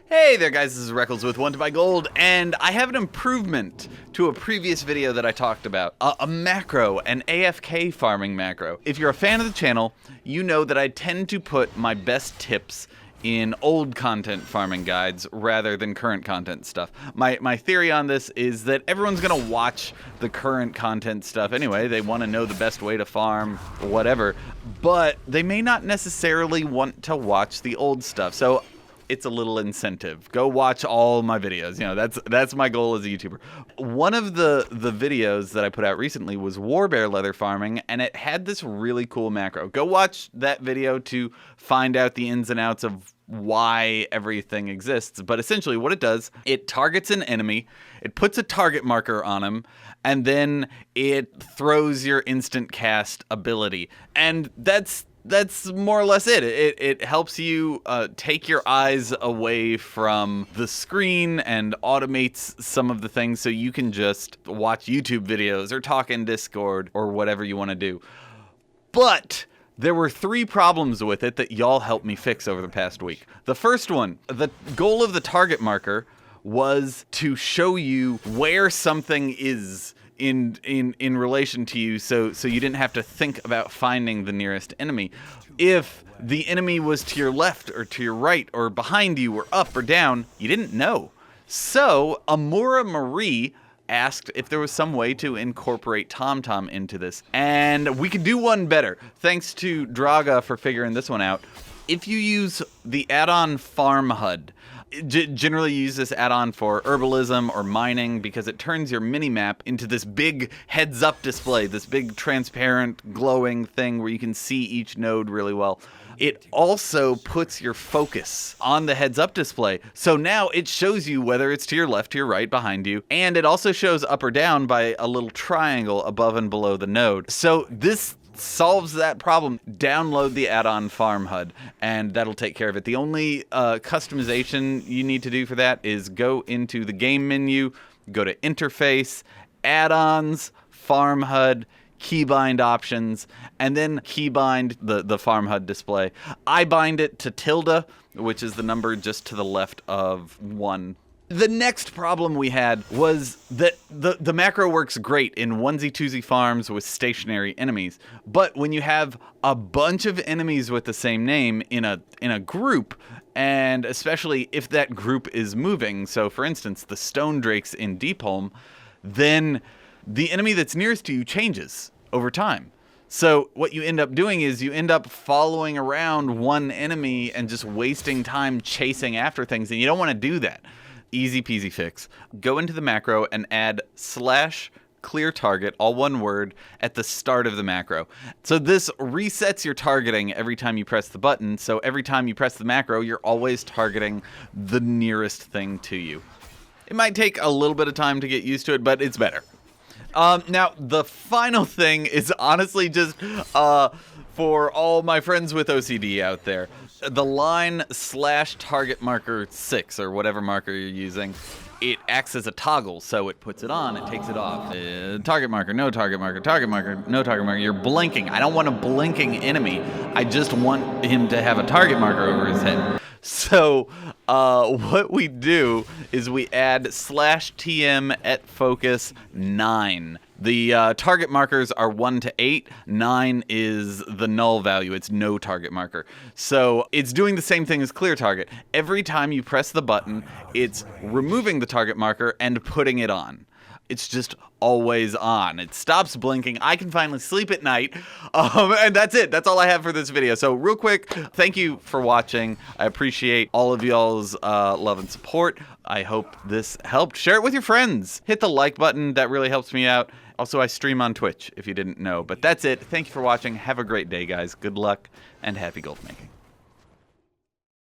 Hey there guys, this is Reckles with WTBGold, and I have an improvement to a previous video that I talked about. A macro, an AFK farming macro. If you're a fan of the channel, you know that I tend to put my best tips in old content farming guides rather than current content stuff. My theory on this is that everyone's gonna watch the current content stuff anyway. They want to know the best way to farm or whatever, but they may not necessarily want to watch the old stuff. So it's a little incentive. Go watch all my videos. You know, that's my goal as a YouTuber. One of the videos that I put out recently was war bear leather farming, and it had this really cool macro. Go watch that video to find out the ins and outs of why everything exists. But essentially what it does, it targets an enemy, it puts a target marker on him, and then it throws your instant cast ability. And that's more or less it. It helps you take your eyes away from the screen and automates some of the things so you can just watch YouTube videos or talk in Discord or whatever you want to do. But there were 3 problems with it that y'all helped me fix over the past week. The first one, the goal of the target marker was to show you where something is in relation to you, so you didn't have to think about finding the nearest enemy. If the enemy was to your left or to your right or behind you or up or down, you didn't know. So Amura Marie asked if there was some way to incorporate TomTom into this, and we could do one better. Thanks to Draga for figuring this one out. If you use the add-on Farm HUD, generally use this add-on for herbalism or mining because it turns your mini-map into this big heads-up display, this big transparent glowing thing where you can see each node really well. It also puts your focus on the heads-up display, so now it shows you whether it's to your left, to your right, behind you, and it also shows up or down by a little triangle above and below the node. So this solves that problem. Download the add-on Farm HUD, and that'll take care of it. The only customization you need to do for that is go into the game menu, go to Interface, Add-ons, Farm HUD, keybind options, and then keybind the Farm HUD display. I bind it to tilde, which is the number just to the left of 1. The next problem we had was that the macro works great in onesie-twosie farms with stationary enemies, but when you have a bunch of enemies with the same name in a group, and especially if that group is moving, so for instance the stone drakes in Deepholm, then the enemy that's nearest to you changes over time. So what you end up doing is you end up following around one enemy and just wasting time chasing after things, and you don't want to do that. Easy peasy fix. Go into the macro and add /cleartarget, all one word, at the start of the macro. So this resets your targeting every time you press the button, so every time you press the macro, you're always targeting the nearest thing to you. It might take a little bit of time to get used to it, but it's better. Now, the final thing is honestly just for all my friends with OCD out there. The line /target marker 6 or whatever marker you're using, it acts as a toggle, so it puts it on, it takes it off. Target marker, no target marker, target marker, no target marker. You're blinking. I don't want a blinking enemy. I just want him to have a target marker over his head. So what we do is we add /TM at focus 9. The target markers are 1 to 8. 9 is the null value. It's no target marker. So it's doing the same thing as clear target. Every time you press the button, it's removing the target marker and putting it on. It's just always on. It stops blinking. I can finally sleep at night. And that's it. That's all I have for this video. So real quick, thank you for watching. I appreciate all of y'all's love and support. I hope this helped. Share it with your friends. Hit the like button. That really helps me out. Also, I stream on Twitch if you didn't know. But that's it. Thank you for watching. Have a great day, guys. Good luck and happy gold making.